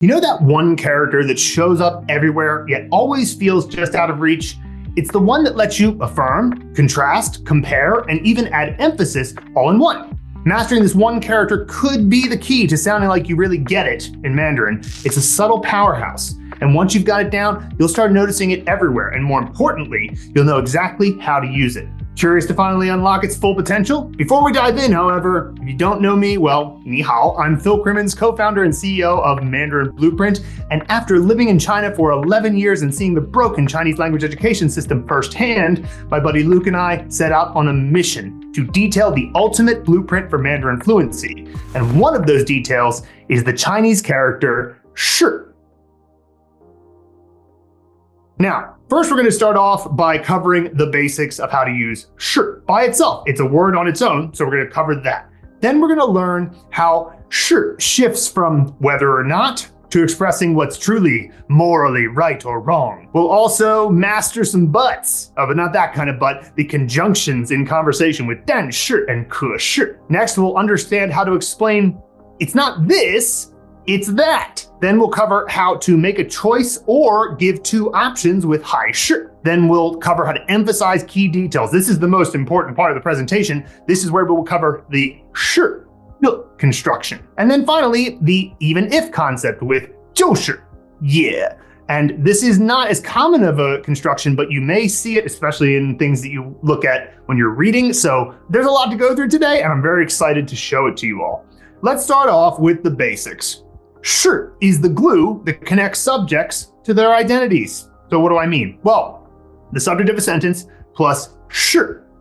You know that one character that shows up everywhere, yet always feels just out of reach? It's the one that lets you affirm, contrast, compare, and even add emphasis all in one. Mastering this one character could be the key to sounding like you really get it in Mandarin. It's a subtle powerhouse, and once you've got it down, you'll start noticing it everywhere, and more importantly, you'll know exactly how to use it. Curious to finally unlock its full potential? Before we dive in, however, if you don't know me, well, ni hao. I'm Phil Crimmins, co-founder and CEO of Mandarin Blueprint, and after living in China for 11 years and seeing the broken Chinese language education system firsthand, my buddy Luke and I set out on a mission to detail the ultimate blueprint for Mandarin fluency. And one of those details is the Chinese character shi. Now, first we're going to start off by covering the basics of how to use shi by itself. It's a word on its own, so we're going to cover that. Then we're going to learn how shi shifts from whether or not to expressing what's truly morally right or wrong. We'll also master some buts, but not that kind of but, the conjunctions in conversation with dan shi and ke shi. Next, we'll understand how to explain it's not this, it's that. Then we'll cover how to make a choice or give two options with hai shi. Then we'll cover how to emphasize key details. This is the most important part of the presentation. This is where we'll cover the shi construction. And then finally, the even if concept with 就是, yeah. And this is not as common of a construction, but you may see it, especially in things that you look at when you're reading. So there's a lot to go through today, and I'm very excited to show it to you all. Let's start off with the basics. Shi is the glue that connects subjects to their identities. So what do I mean? Well, the subject of a sentence plus shi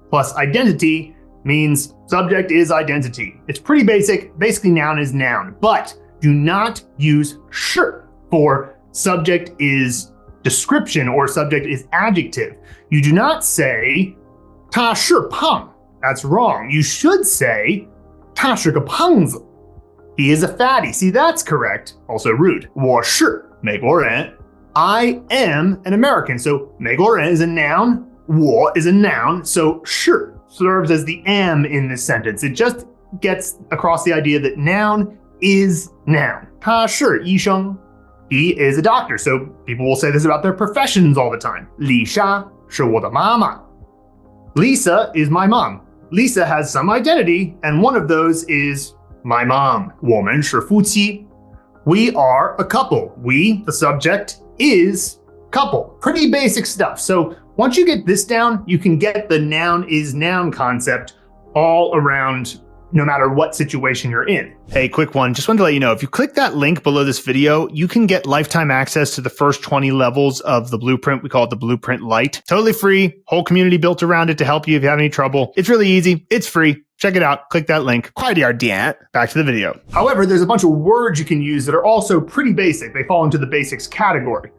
plus identity means subject is identity. It's pretty basic. Basically, noun is noun, but do not use shi for subject is description or subject is adjective. You do not say 他是胖. That's wrong. You should say 他是个胖子. He is a fatty. See, that's correct. Also rude. 我是美国人. I am an American. So 美国人 is a noun. 我 is a noun. So 是 serves as the am in this sentence. It just gets across the idea that noun is noun. 他是医生. He is a doctor. So people will say this about their professions all the time. 李莎是我的妈妈. Lisa is my mom. Lisa has some identity, and one of those is my mom. 我们是夫妻. We are a couple. We, the subject, is couple. Pretty basic stuff. So once you get this down, you can get the noun is noun concept all around, no matter what situation you're in. Hey, quick one. Just wanted to let you know, if you click that link below this video, you can get lifetime access to the first 20 levels of the blueprint. We call it the Blueprint Lite. Totally free. Whole community built around it to help you if you have any trouble. It's really easy. It's free. Check it out. Click that link. Back to the video. However, there's a bunch of words you can use that are also pretty basic. They fall into the basics category.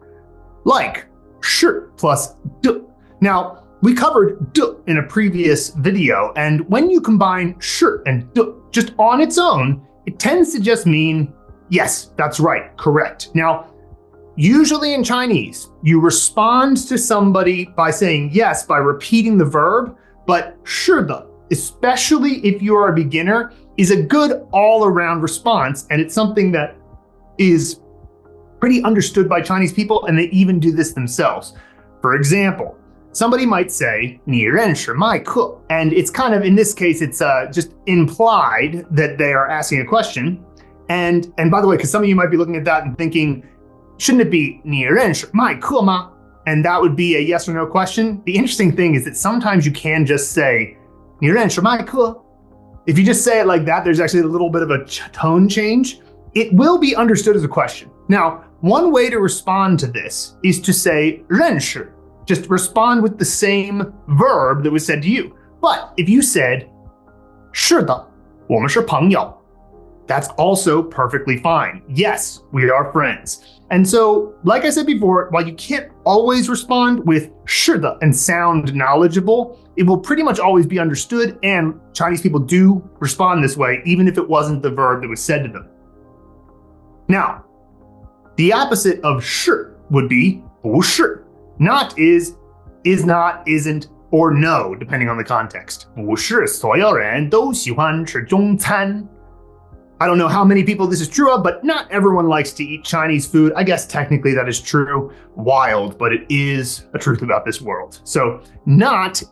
Like shi plus de. Now, we covered de in a previous video, and when you combine shi and de just on its own, it tends to just mean, yes, that's right, correct. Now, usually in Chinese, you respond to somebody by saying yes by repeating the verb, but 是的, especially if you are a beginner, is a good all-around response, and it's something that is pretty understood by Chinese people, and they even do this themselves. For example, somebody might say, 你认识麦克? And it's kind of, in this case, it's just implied that they are asking a question. And by the way, because some of you might be looking at that and thinking, shouldn't it be 你认识麦克吗? And that would be a yes or no question. The interesting thing is that sometimes you can just say, 你认识麦克? If you just say it like that, there's actually a little bit of a tone change. It will be understood as a question. Now, one way to respond to this is to say 认识. Just respond with the same verb that was said to you. But if you said 是的,我们是朋友, that's also perfectly fine. Yes, we are friends. And so, like I said before, while you can't always respond with 是的 and sound knowledgeable, it will pretty much always be understood, and Chinese people do respond this way, even if it wasn't the verb that was said to them. Now, the opposite of 是 would be 不是. Not is not, isn't, or no, depending on the context. 不是所有人都喜欢吃中餐. I don't know how many people this is true of, but not everyone likes to eat Chinese food. I guess technically that is true. Wild, but it is a truth about this world. So not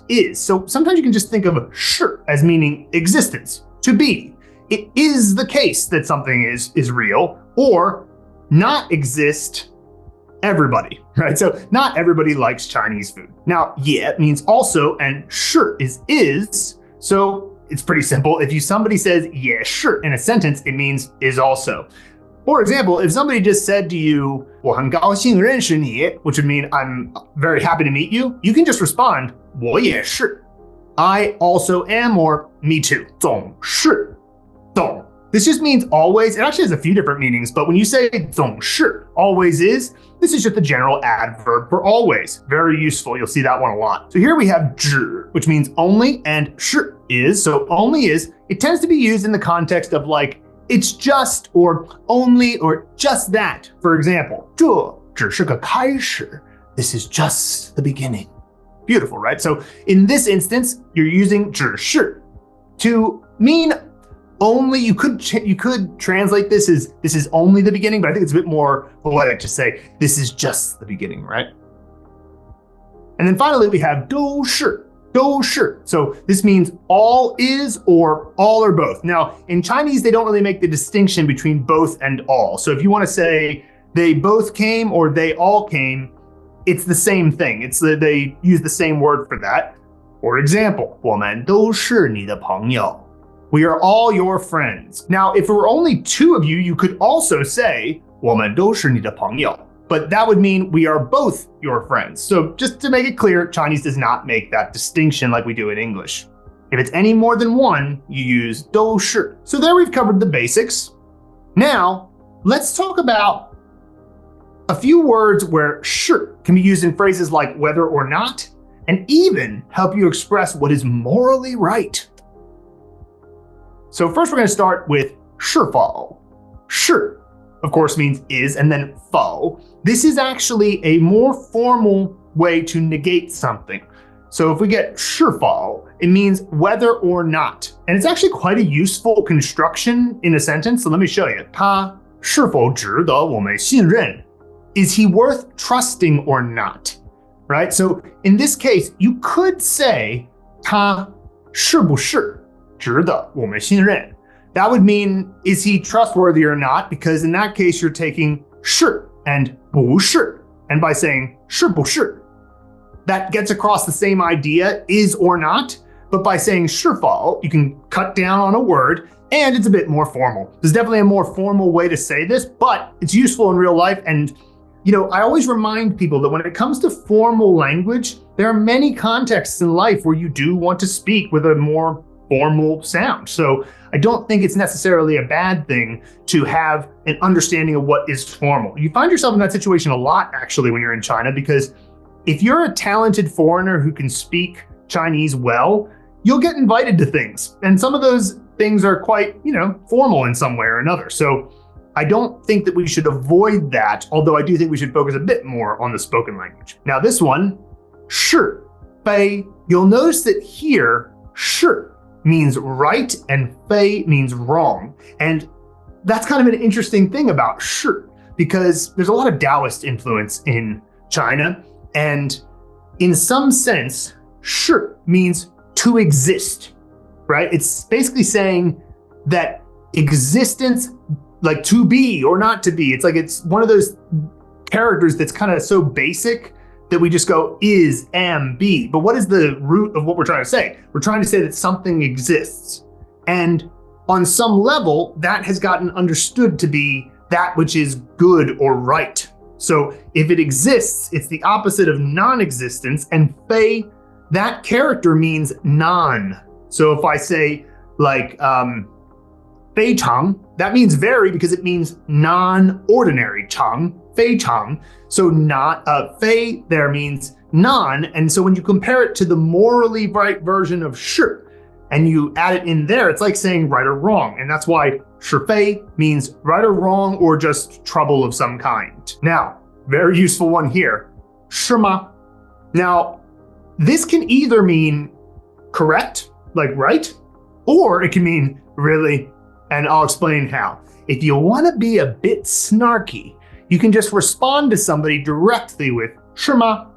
is. So sometimes you can just think of 是 as meaning existence, to be. It is the case that something is real, or not exist everybody, right? So not everybody likes Chinese food. Now, yeah, it means also, and 是 is. So it's pretty simple. If somebody says 也是 in a sentence, it means is also. For example, if somebody just said to you, 我很高兴认识你, which would mean I'm very happy to meet you, you can just respond, 我也是. I also am, or me too. 总是. 总. This just means always. It actually has a few different meanings, but when you say 总是, always is, this is just the general adverb for always. Very useful. You'll see that one a lot. So here we have 只, which means only, and 是 is. So only is, it tends to be used in the context of like, it's just, or only, or just that. For example, 这只是个开始. This is just the beginning. Beautiful, right? So in this instance, you're using 只是 to mean only. You could translate this as this is only the beginning, but I think it's a bit more poetic to say this is just the beginning, right? And then finally we have 都是. So this means all is or all or both. Now in Chinese, they don't really make the distinction between both and all. So if you want to say they both came or they all came, it's the same thing. They use the same word for that. For example, 我们都是你的朋友. We are all your friends. Now, if it were only two of you, you could also say 我们都是你的朋友. But that would mean we are both your friends. So just to make it clear, Chinese does not make that distinction like we do in English. If it's any more than one, you use 都是. So there we've covered the basics. Now, let's talk about a few words where 是 can be used in phrases like whether or not, and even help you express what is morally right. So first we're going to start with 是否. 是, of course, means is, and then 否. This is actually a more formal way to negate something. So if we get 是否, it means whether or not. And it's actually quite a useful construction in a sentence. So let me show you. 他是否值得我们信任? Is he worth trusting or not? Right? So in this case, you could say 他是不是值得我们信任? That would mean, is he trustworthy or not? Because in that case, you're taking 是 and 不是. And by saying 是不是, that gets across the same idea, is or not. But by saying 是否, you can cut down on a word, and it's a bit more formal. There's definitely a more formal way to say this, but it's useful in real life. And I always remind people that when it comes to formal language, there are many contexts in life where you do want to speak with a more formal sound. So I don't think it's necessarily a bad thing to have an understanding of what is formal. You find yourself in that situation a lot, actually, when you're in China, because if you're a talented foreigner who can speak Chinese well, you'll get invited to things. And some of those things are quite, formal in some way or another. So I don't think that we should avoid that, although I do think we should focus a bit more on the spoken language. Now this one, 是非, you'll notice that here, 是 means right and 非 means wrong. And that's kind of an interesting thing about 是, because there's a lot of Taoist influence in China. And in some sense, 是 means to exist, right? It's basically saying that existence, like to be or not to be, it's one of those characters that's kind of so basic that we just go is, am, be. But what is the root of what we're trying to say? We're trying to say that something exists. And on some level, that has gotten understood to be that which is good or right. So if it exists, it's the opposite of non-existence. And fei, that character means non. So if I say like, 非常, that means very because it means non-ordinary. 常, 非常. So not, 非there means non. And so when you compare it to the morally right version of 是, and you add it in there, it's like saying right or wrong. And that's why 是非 means right or wrong or just trouble of some kind. Now, very useful one here, 是吗? Now, this can either mean correct, like right, or it can mean really, And I'll explain how. If you want to be a bit snarky, you can just respond to somebody directly with 是吗?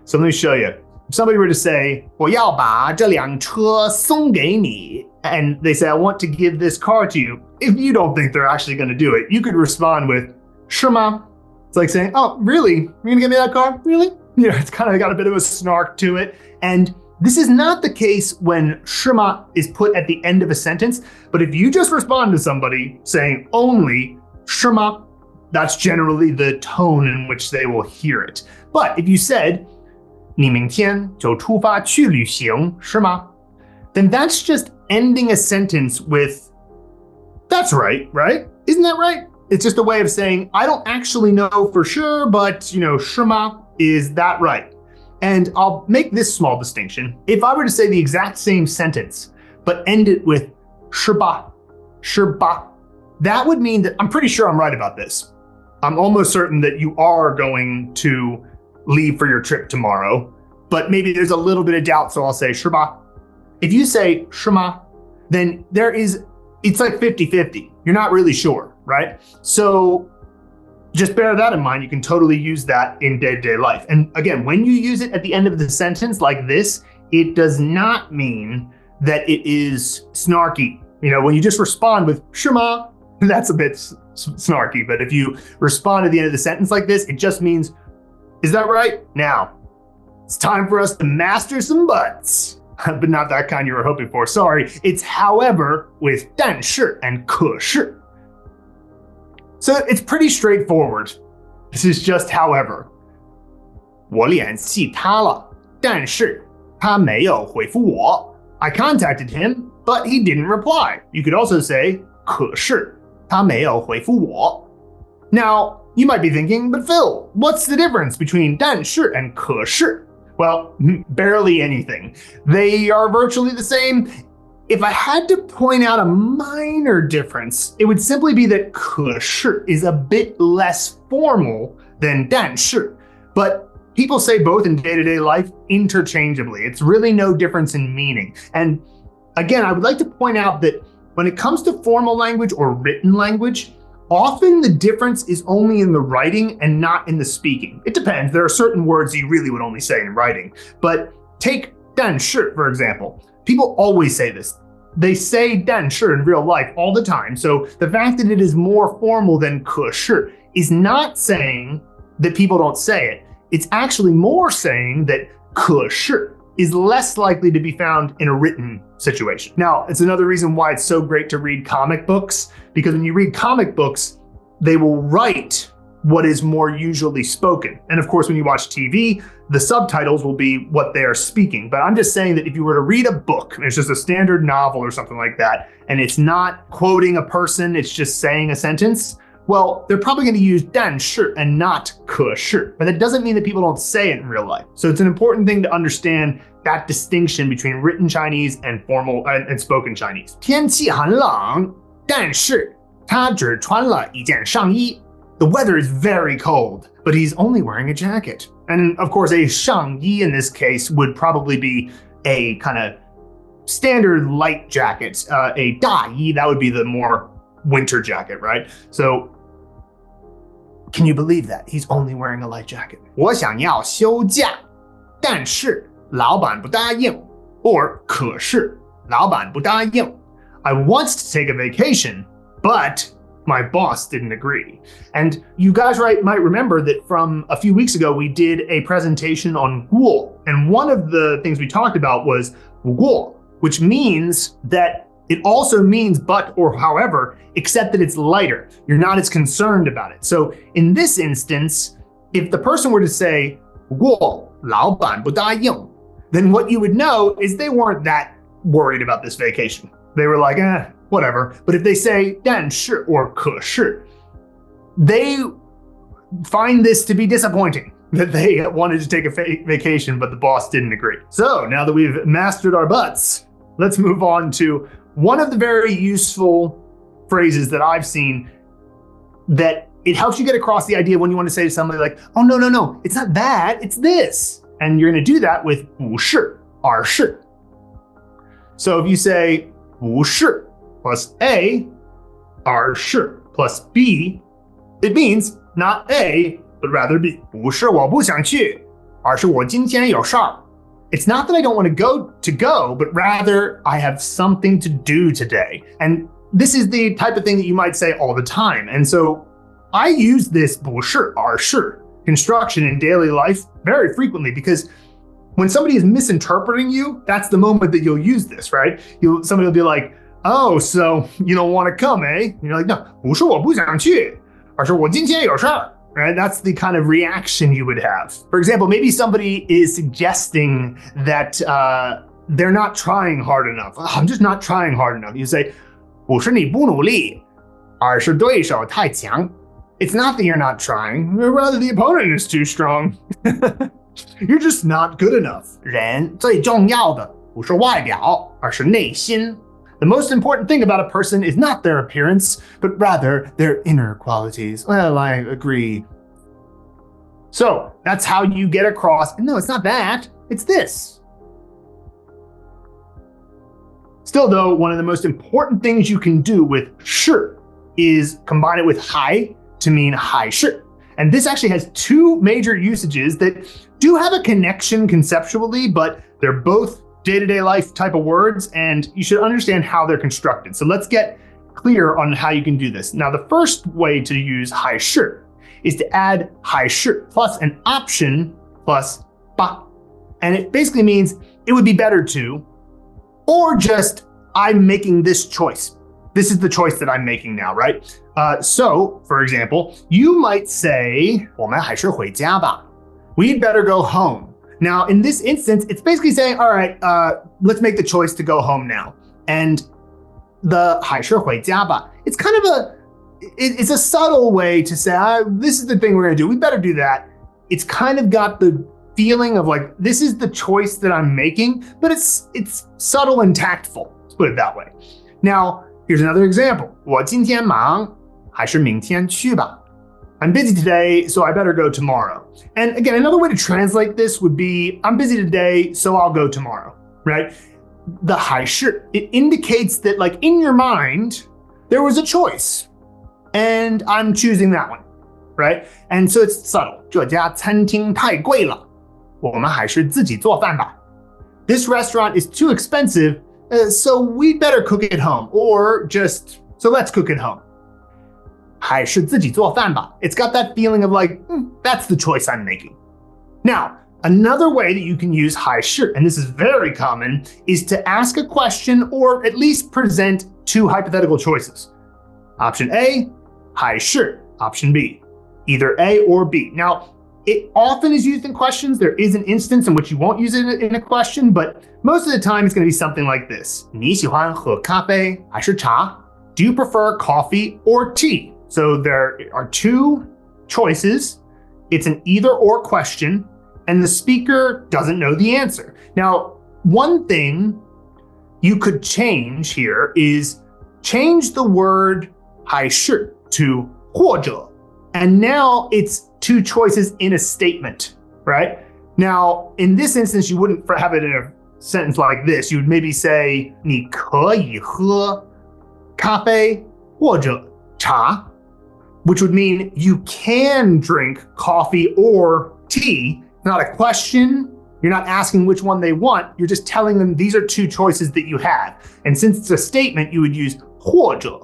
So let me show you. If somebody were to say, 我要把这辆车送给你, and they say, I want to give this car to you, if you don't think they're actually going to do it, you could respond with 是吗? It's like saying, oh, really? You're going to give me that car? Really? You know, it's kind of got a bit of a snark to it. And this is not the case when 是吗 is put at the end of a sentence, but if you just respond to somebody saying only 是吗, that's generally the tone in which they will hear it. But if you said, 你明天就出发去旅行, 是吗? Then that's just ending a sentence with, that's right, right? Isn't that right? It's just a way of saying, I don't actually know for sure, but, you know, 是吗, is that right? And I'll make this small distinction. If I were to say the exact same sentence, but end it with 是吧, 是吧, that would mean that I'm pretty sure I'm right about this. I'm almost certain that you are going to leave for your trip tomorrow, but maybe there's a little bit of doubt, so I'll say 是吧. If you say 是吗, then it's like 50-50. You're not really sure, right? So just bear that in mind. You can totally use that in day-to-day life. And again, when you use it at the end of the sentence like this, it does not mean that it is snarky. You know, when you just respond with 是吗, that's a bit snarky. But if you respond at the end of the sentence like this, it just means, is that right? Now, it's time for us to master some buts. But not that kind you were hoping for. Sorry. It's however with 但是 and 可是. So it's pretty straightforward. This is just however. 我联系他了，但是他没有回复我. I contacted him, but he didn't reply. You could also say 可是他没有回复我. Now, you might be thinking, but Phil, what's the difference between 但是 and 可是? Well, barely anything. They are virtually the same. If I had to point out a minor difference, it would simply be that 可是 is a bit less formal than 但是. But people say both in day-to-day life interchangeably. It's really no difference in meaning. And again, I would like to point out that when it comes to formal language or written language, often the difference is only in the writing and not in the speaking. It depends. There are certain words you really would only say in writing. But take 但是, for example. People always say this. They say 但是 in real life all the time. So the fact that it is more formal than 可是 is not saying that people don't say it. It's actually more saying that 可是 is less likely to be found in a written situation. Now, it's another reason why it's so great to read comic books, because when you read comic books, they will write what is more usually spoken. And of course, when you watch TV, the subtitles will be what they are speaking. But I'm just saying that if you were to read a book, and it's just a standard novel or something like that, and it's not quoting a person, it's just saying a sentence, well, they're probably going to use 但是 and not 可是. But that doesn't mean that people don't say it in real life. So it's an important thing to understand that distinction between written Chinese and formal and spoken Chinese. 天气很冷，但是他只穿了一件上衣. The weather is very cold, but he's only wearing a jacket. And of course, a 上衣 in this case would probably be a kind of standard light jacket. A 大衣, that would be the more winter jacket, right? So can you believe that? He's only wearing a light jacket. 我想要休假，但是老板不答应. Or 可是老板不答应. I want to take a vacation, but my boss didn't agree. And you guys might remember that from a few weeks ago, we did a presentation on 过. And one of the things we talked about was 不过, which means that it also means but or however, except that it's lighter. You're not as concerned about it. So in this instance, if the person were to say 不过老板不答应, then what you would know is they weren't that worried about this vacation. They were like, whatever. But if they say 但是 or 可是, they find this to be disappointing, that they wanted to take a vacation, but the boss didn't agree. So now that we've mastered our butts, let's move on to one of the very useful phrases that I've seen that it helps you get across the idea when you want to say to somebody like, oh, no, it's not that, it's this. And you're going to do that with 不是, 而是. So if you say 不是 plus A, 而是 plus B, it means not A, but rather B. 不是我不想去，而是我今天有事儿。It's not that I don't want to go, but rather I have something to do today. And this is the type of thing that you might say all the time. And so I use this 不是而是 construction in daily life very frequently because when somebody is misinterpreting you, that's the moment that you'll use this, right? Somebody will be like, oh, so you don't want to come, eh? And you're like, no, 不是我不想去，而是我今天有事儿. Right? That's the kind of reaction you would have. For example, maybe somebody is suggesting that they're not trying hard enough. Oh, I'm just not trying hard enough. You say, 不是你不努力，而是对手太强. It's not that you're not trying, rather the opponent is too strong. You're just not good enough. 人最重要的不是外表，而是内心。The most important thing about a person is not their appearance, but rather their inner qualities. Well, I agree. So that's how you get across. No, it's not that. It's this. Still, though, one of the most important things you can do with 是 is combine it with 还 to mean 还是. And this actually has two major usages that do have a connection conceptually, but they're both day-to-day life type of words, and you should understand how they're constructed. So let's get clear on how you can do this. Now, the first way to use 还是 is to add 还是 plus an option plus 吧. And it basically means it would be better to, or just I'm making this choice. This is the choice that I'm making now, right? So, for example, you might say, 我们还是回家吧. We'd better go home. Now, in this instance, it's basically saying, all right, let's make the choice to go home now. And the 还是回家吧, it's kind of it's a subtle way to say, this is the thing we're going to do. We better do that. It's kind of got the feeling of like, this is the choice that I'm making, but it's subtle and tactful. Let's put it that way. Now, here's another example. 我今天忙，还是明天去吧? I'm busy today, so I better go tomorrow. And again, another way to translate this would be, I'm busy today, so I'll go tomorrow, right? The 还是, it indicates that like in your mind, there was a choice and I'm choosing that one, right? And so it's subtle. 这家餐厅太贵了，我们还是自己做饭吧. This restaurant is too expensive, so we'd better cook it home, or just, so let's cook it home. 还是自己做饭吧. It's got that feeling of like, that's the choice I'm making. Now, another way that you can use 还是, and this is very common, is to ask a question or at least present two hypothetical choices. Option A, 还是, option B, either A or B. Now, it often is used in questions. There is an instance in which you won't use it in a question, but most of the time it's going to be something like this. 你喜欢喝咖啡还是茶? Do you prefer coffee or tea? So there are two choices. It's an either or question, and the speaker doesn't know the answer. Now, one thing you could change here is change the word 还是 to 或者, and now it's two choices in a statement, right? Now, in this instance, you wouldn't have it in a sentence like this. You would maybe say 你可以喝咖啡或者茶, which would mean you can drink coffee or tea. Not a question. You're not asking which one they want. You're just telling them these are two choices that you have. And since it's a statement, you would use 或者.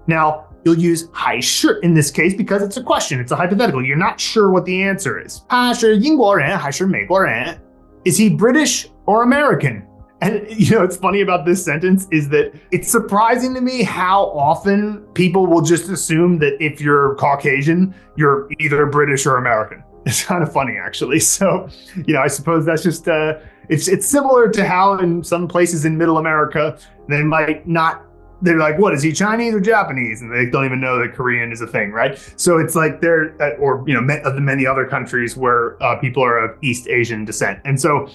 Now, you'll use 还是 in this case because it's a question. It's a hypothetical. You're not sure what the answer is. 他是英国人还是美国人? Is he British or American? And you know, what's funny about this sentence is that it's surprising to me how often people will just assume that if you're Caucasian, you're either British or American. It's kind of funny, actually. So, you know, I suppose that's just, it's similar to how in some places in Middle America, they might not, they're like, what, is he Chinese or Japanese? And they don't even know that Korean is a thing, right? So it's like they're, or, you know, many other countries where people are of East Asian descent. And so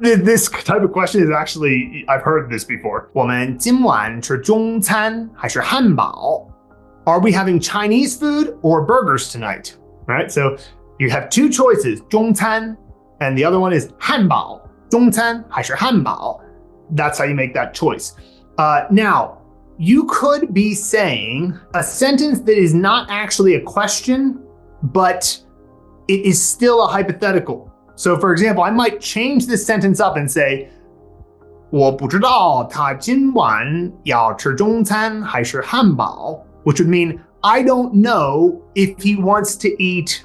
this type of question is actually, I've heard this before. 我们今晚吃中餐还是汉堡? Are we having Chinese food or burgers tonight? Right? So you have two choices, 中餐, and the other one is 汉堡. 中餐还是汉堡? That's how you make that choice. Now, you could be saying a sentence that is not actually a question, but it is still a hypothetical. So for example, I might change this sentence up and say, 我不知道他今晚要吃中餐还是汉堡, which would mean I don't know if he wants to eat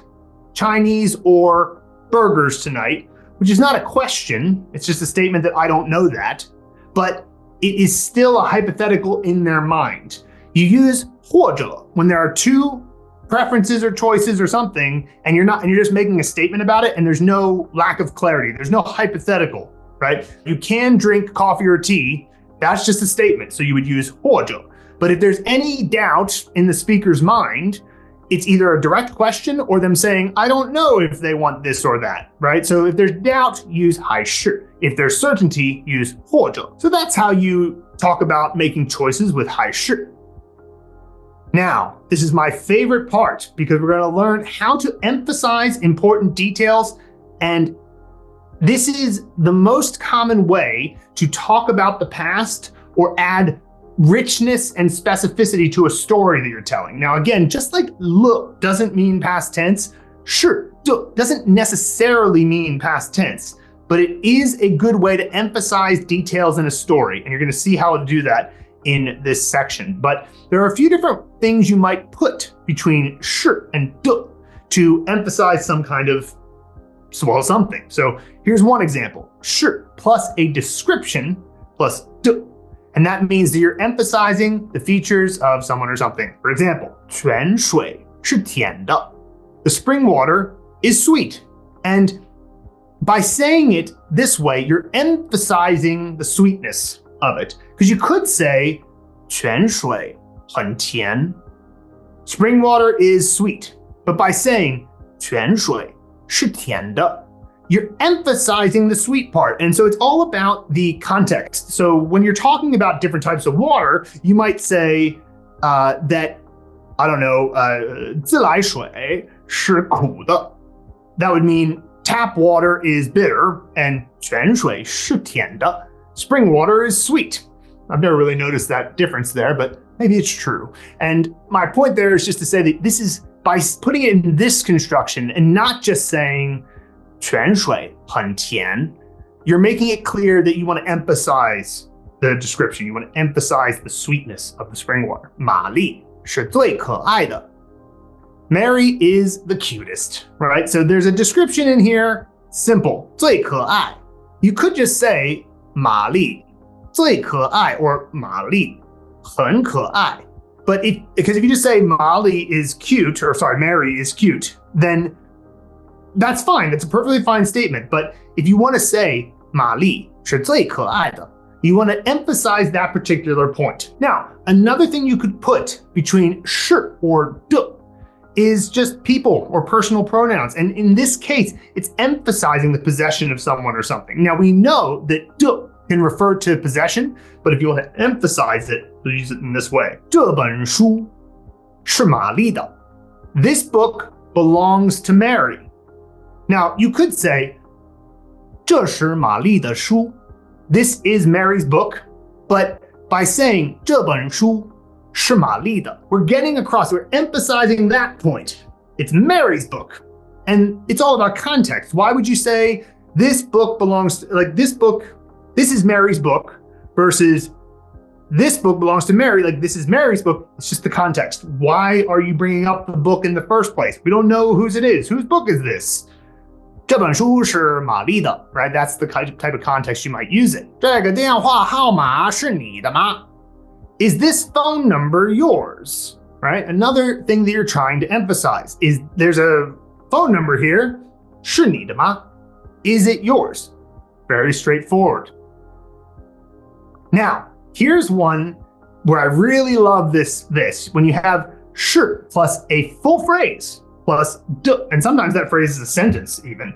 Chinese or burgers tonight, which is not a question. It's just a statement that I don't know that, but it is still a hypothetical in their mind. You use 或者 when there are two preferences or choices or something, and you're just making a statement about it, and there's no lack of clarity. There's no hypothetical, right? You can drink coffee or tea. That's just a statement. So you would use 或者. But if there's any doubt in the speaker's mind, it's either a direct question or them saying, I don't know if they want this or that, right? So if there's doubt, use 还是. If there's certainty, use 或者. So that's how you talk about making choices with 还是. Now, this is my favorite part because we're going to learn how to emphasize important details, and this is the most common way to talk about the past or add richness and specificity to a story that you're telling. Now, again, just like 了 doesn't mean past tense, 是 doesn't necessarily mean past tense, but it is a good way to emphasize details in a story, and you're going to see how to do that in this section. But there are a few different things you might put between 是 and 的 to emphasize some kind of, well, something. So here's one example. 是 plus a description plus 的. And that means that you're emphasizing the features of someone or something. For example, 泉水是甜的. The spring water is sweet. And by saying it this way, you're emphasizing the sweetness of it. Because you could say 泉水很甜. Spring water is sweet. But by saying 泉水是甜的, you're emphasizing the sweet part. And so it's all about the context. So when you're talking about different types of water, you might say that, I don't know, 自来水是苦的. That would mean tap water is bitter and 泉水是甜的. Spring water is sweet. I've never really noticed that difference there, but maybe it's true. And my point there is just to say that this is by putting it in this construction and not just saying 泉水很甜, you're making it clear that you want to emphasize the description. You want to emphasize the sweetness of the spring water. 玛丽是最可爱的. Mary is the cutest, right? So there's a description in here, simple, 最可愛. You could just say 玛丽最可愛 or 玛丽很可愛. But because if you just say Mary is cute, then that's fine. That's a perfectly fine statement. But if you want to say 玛丽是最可愛的, you want to emphasize that particular point. Now, another thing you could put between 是 or 的 is just people or personal pronouns. And in this case, it's emphasizing the possession of someone or something. Now, we know that 的 can refer to possession, but if you want to emphasize it, you'll use it in this way. 这本书是玛丽的. This book belongs to Mary. Now, you could say 这是玛丽的书. This is Mary's book, but by saying 这本书是玛丽的, we're getting across, we're emphasizing that point. It's Mary's book, and it's all about context. Why would you say this book belongs to, like this book, this is Mary's book versus this book belongs to Mary, like this is Mary's book? It's just the context. Why are you bringing up the book in the first place? We don't know whose it is. Whose book is this? 这本书是玛丽的, right? That's the type of context you might use it. 这个电话号码是你的吗? Is this phone number yours? Right? Another thing that you're trying to emphasize is there's a phone number here. 是你的吗? Is it yours? Very straightforward. Now, here's one where I really love this. When you have 是 plus a full phrase plus 的, and sometimes that phrase is a sentence even.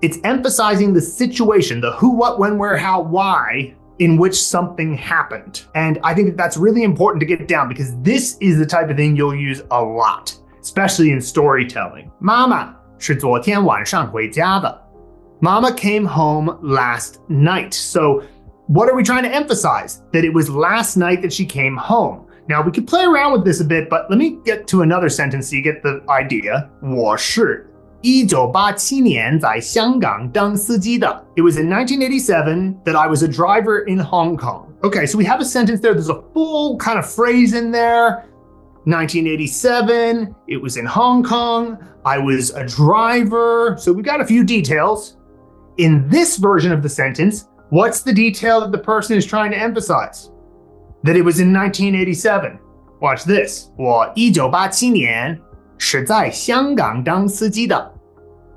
It's emphasizing the situation, the who, what, when, where, how, why, in which something happened. And I think that that's really important to get down because this is the type of thing you'll use a lot, especially in storytelling. 妈妈是昨天晚上回家的. Mama came home last night. So what are we trying to emphasize? That it was last night that she came home. Now we could play around with this a bit, but let me get to another sentence so you get the idea. 我是1987年在香港当司机的. It was in 1987 that I was a driver in Hong Kong. Okay, so we have a sentence there. There's a full kind of phrase in there. 1987, it was in Hong Kong. I was a driver. So we've got a few details. In this version of the sentence, what's the detail that the person is trying to emphasize? That it was in 1987. Watch this. 我1987年是在香港当司机的.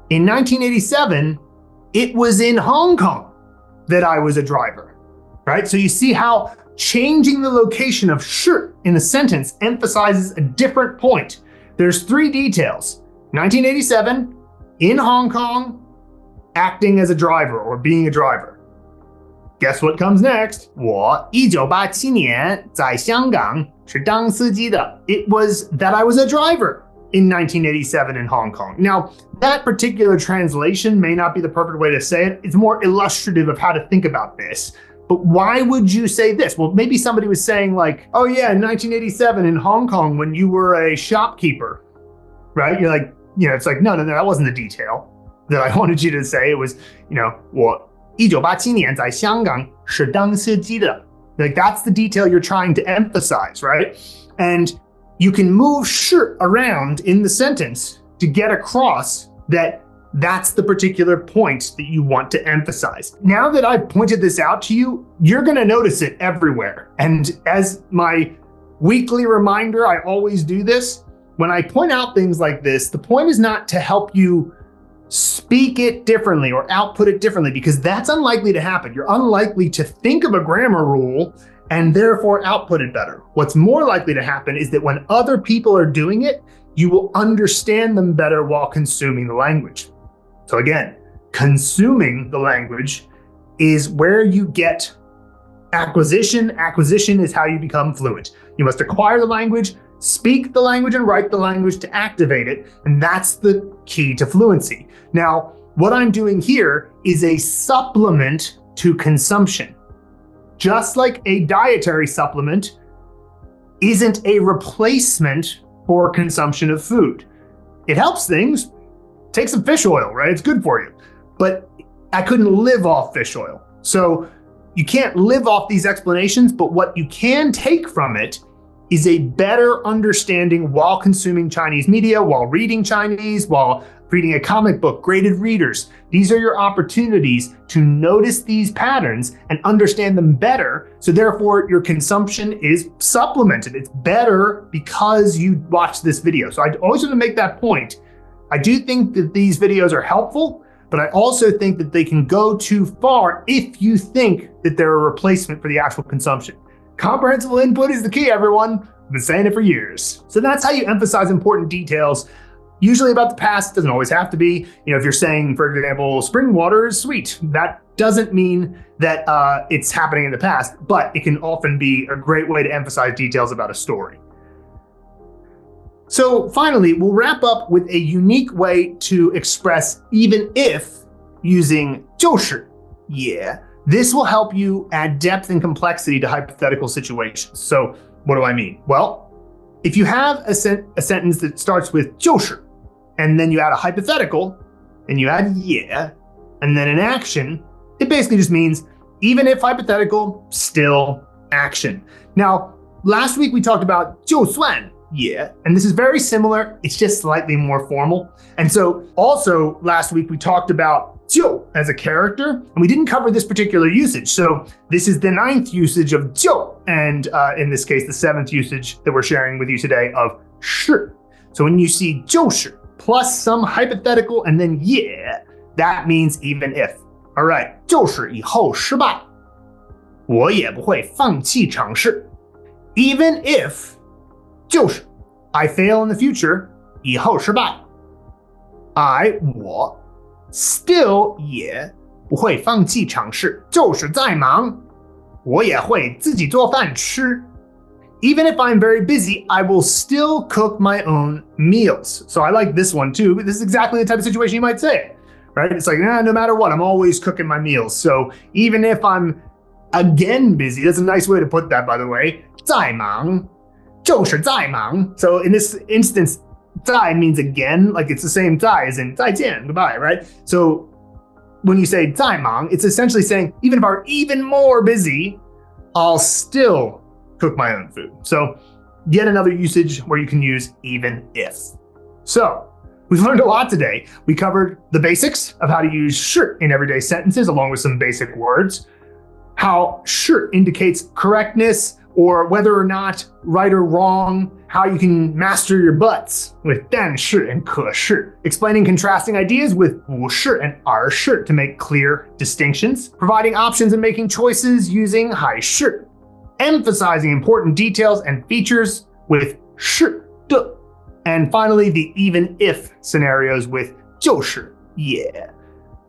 In 1987, it was in Hong Kong that I was a driver, right? So you see how changing the location of 是 in the sentence emphasizes a different point. There's three details. 1987, in Hong Kong, acting as a driver or being a driver. Guess what comes next? 我1987年在香港是当司机的. It was that I was a driver in 1987 in Hong Kong. Now, that particular translation may not be the perfect way to say it. It's more illustrative of how to think about this. But why would you say this? Well, maybe somebody was saying like, oh yeah, in 1987 in Hong Kong when you were a shopkeeper, right? You're like, it's like, no, that wasn't the detail that I wanted you to say. It was, 我1987年在香港是当司机的. Like that's the detail you're trying to emphasize, right? And you can move 是 around in the sentence to get across that that's the particular point that you want to emphasize. Now that I've pointed this out to you, you're going to notice it everywhere. And as my weekly reminder, I always do this. When I point out things like this, the point is not to help you speak it differently or output it differently, because that's unlikely to happen. You're unlikely to think of a grammar rule and therefore output it better. What's more likely to happen is that when other people are doing it, you will understand them better while consuming the language. So again, consuming the language is where you get acquisition. Acquisition is how you become fluent. You must acquire the language, speak the language, and write the language to activate it. And that's the key to fluency. Now, what I'm doing here is a supplement to consumption. Just like a dietary supplement isn't a replacement for consumption of food. It helps things. Take some fish oil, right? It's good for you. But I couldn't live off fish oil. So you can't live off these explanations, but what you can take from it is a better understanding while consuming Chinese media, while reading Chinese, while reading a comic book, graded readers. These are your opportunities to notice these patterns and understand them better. So therefore your consumption is supplemented. It's better because you watched this video. So I always want to make that point. I do think that these videos are helpful, but I also think that they can go too far if you think that they're a replacement for the actual consumption. Comprehensible input is the key, everyone. I've been saying it for years. So that's how you emphasize important details, usually about the past. Doesn't always have to be. If you're saying, for example, spring water is sweet, that doesn't mean that it's happening in the past, but it can often be a great way to emphasize details about a story. So finally, we'll wrap up with a unique way to express even if using 就是, yeah. This will help you add depth and complexity to hypothetical situations. So what do I mean? Well, if you have a sentence that starts with 就是, and then you add a hypothetical, and you add yeah, and then an action, it basically just means even if hypothetical, still action. Now, last week we talked about 就算, yeah, and this is very similar, it's just slightly more formal. And so also last week we talked about 就 as a character, and we didn't cover this particular usage. So this is the 9th usage of 就, and in this case, the 7th usage that we're sharing with you today of 是. So when you see 就是 plus some hypothetical and then yeah, that means even if. All right, 就是以后失败，我也不会放弃尝试。Even if 就是 I fail in the future, 以后失败，我 still 也不会放弃尝试，就是再忙，我也会自己做饭吃。Even if I'm very busy, I will still cook my own meals. So I like this one too. This is exactly the type of situation you might say, right? It's like, no matter what, I'm always cooking my meals. So even if I'm again busy. That's a nice way to put that, by the way. 在忙就是在忙. So in this instance, 在 means again, like it's the same 在as in 再见, goodbye, right? So when you say 在忙, it's essentially saying, even if I'm even more busy, I'll still cook my own food. So yet another usage where you can use even if. So we've learned a lot today. We covered the basics of how to use 是 in everyday sentences, along with some basic words, how 是 indicates correctness or whether or not right or wrong, how you can master your buts with 但是 and 可是, explaining contrasting ideas with 不是 and 而是 to make clear distinctions, providing options and making choices using 还是, emphasizing important details and features with 是的, and finally the even if scenarios with 就是也.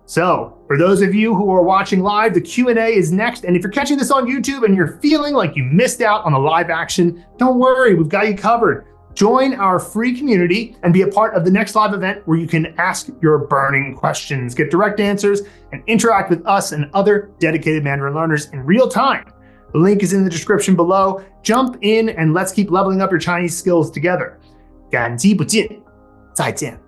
So for those of you who are watching live, the Q&A is next. And if you're catching this on YouTube and you're feeling like you missed out on the live action, don't worry, we've got you covered. Join our free community and be a part of the next live event where you can ask your burning questions, get direct answers, and interact with us and other dedicated Mandarin learners in real time. The link is in the description below. Jump in and let's keep leveling up your Chinese skills together. 感激不尽，再见。